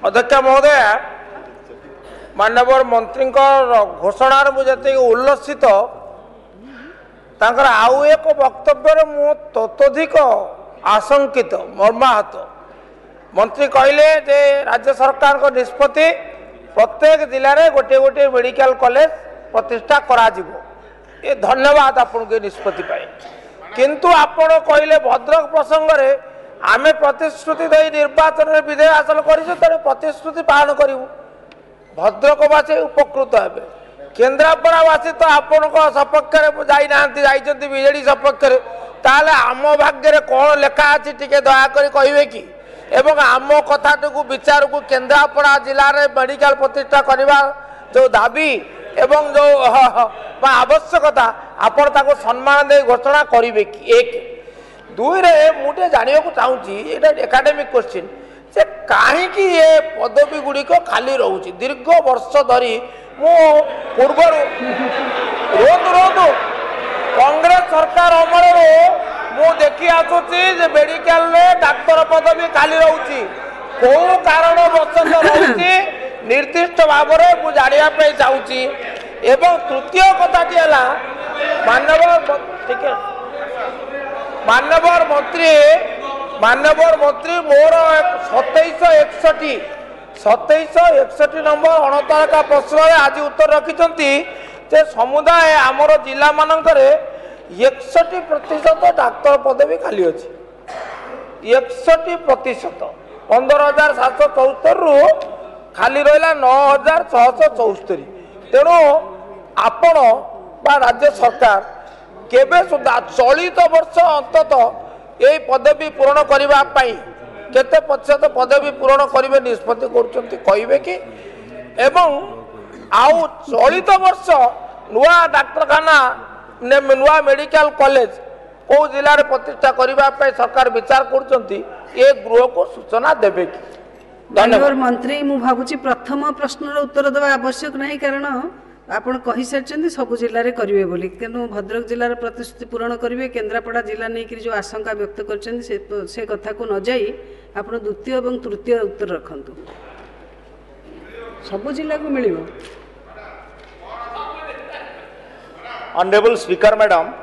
अध्यक्ष महोदय माननीय मंत्री घोषणार मुझे उल्लसित आउ एक वक्तव्य मु ततोधिक आशंकित मर्माहत। मंत्री कहले जे राज्य सरकार को निष्पत्ति प्रत्येक जिले में गोटे गोटे मेडिकल कॉलेज प्रतिष्ठा करा ये धन्यवाद आपन के निष्पत्ति पाए। किंतु आपण कहले भद्रक प्रसंग रे आमे प्रतिश्रुति दे निर्वाचन में विजय हासिल कर प्रतिश्रुति पालन करूँ भद्रकवासी उपकृत हे। केन्द्रापड़ावासी तो आपण सपक्ष जाइना विजेडी सपक्ष ताले आम भाग्य कौन लेखा अच्छी टी दयाकोरी कहे कि एवं आम कथा विचार को केन्द्रापड़ा जिले में मेडिकल प्रतिष्ठा करने जो दाबी एवं जो आवश्यकता आपण ताको सम्मान दे घोषणा करेंगे कि एक दुई रे मुझे जानवा चाहूँगी ये एकाडेमिक क्वेश्चन से कहीं ये पदवी गुड़िक खाली रोचे दीर्घ वर्ष धरी मु पूर्व रोधु कांग्रेस सरकार अमर मु देखी आसूची मेडिकल में डाक्तर पदवी खाली रोचे कौ कारण वश रोचे निर्दिष्ट भाव में मुझे जानवाई चाहूँगी। एवं तृतीय कथाटी है माननीय मंत्री मोर 2761 नंबर 69 प्रश्न आज उत्तर रखिंट समुदाय आमर जिला मानक 61% डाक्तर पदवी खाली अच्छी 61% 15,774 रु खाली रहा 9,674। तेणु आपण बा राज्य सरकार केबे सुधा चलित वर्ष अंततः ये पदवी पूरण करने केते प्रतिशत पदवी पूरण करेंगे निष्पत्ति करेंगे कि एवं आउ चलित वर्ष नुआ डाक्तरखाना नुआ मेडिकल कॉलेज कौ जिले में प्रतिष्ठा करने सरकार विचार कर गृह को सूचना देवे कि। धन्यवाद मंत्री मु भावुची प्रथम प्रश्न उत्तर देवा आवश्यक नहीं कारण आपण कही सारी सब जिले में करेंगे बोली तेणु भद्रक जिलार प्रतिश्रुति पूरण करेंगे केन्द्रापड़ा जिला नहीं जो आशंका व्यक्त कर कथा को न जाई आपण द्वितीय और तृतीय उत्तर रखंतु सब जिला को मिल। ऑनरेबल स्पीकर मैडम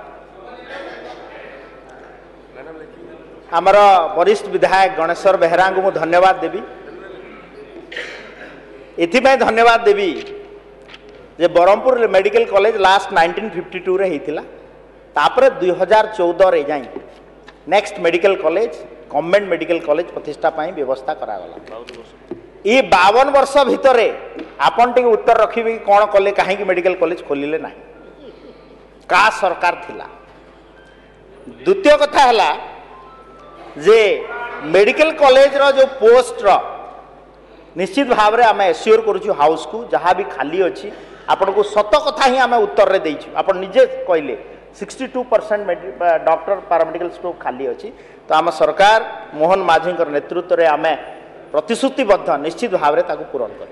आमर वरिष्ठ विधायक गणेश्वर बेहरा को मुझे धन्यवाद देवी एथिपाई धन्यवाद देवी जे बरहमपुर मेडिकल कॉलेज लास्ट 1952 रे होता तापर 2014 रे जाई next medical college government medical college प्रतिष्ठा पाई व्यवस्था करागला। ये 52 वर्ष भितर आपन टे उत्तर रखिबे कि कौन कले कहीं मेडिकल कॉलेज खोलिले ना का सरकार थिला। द्वितीय कथा है जे मेडिकल कॉलेज रो जो पोस्ट रो निश्चित भाव में आम एश्योर करुँ हाउस को जहाँ भी खाली अच्छी आपन को सत कथा ही आम उत्तर रे देइछु आप निजे कहले 62% डॉक्टर पैरामेडिकल स्टाफ खाली अच्छी तो आम सरकार मोहन माझी नेतृत्व में आम प्रतिश्रुतिबद्ध निश्चित भाव में पूरण कर।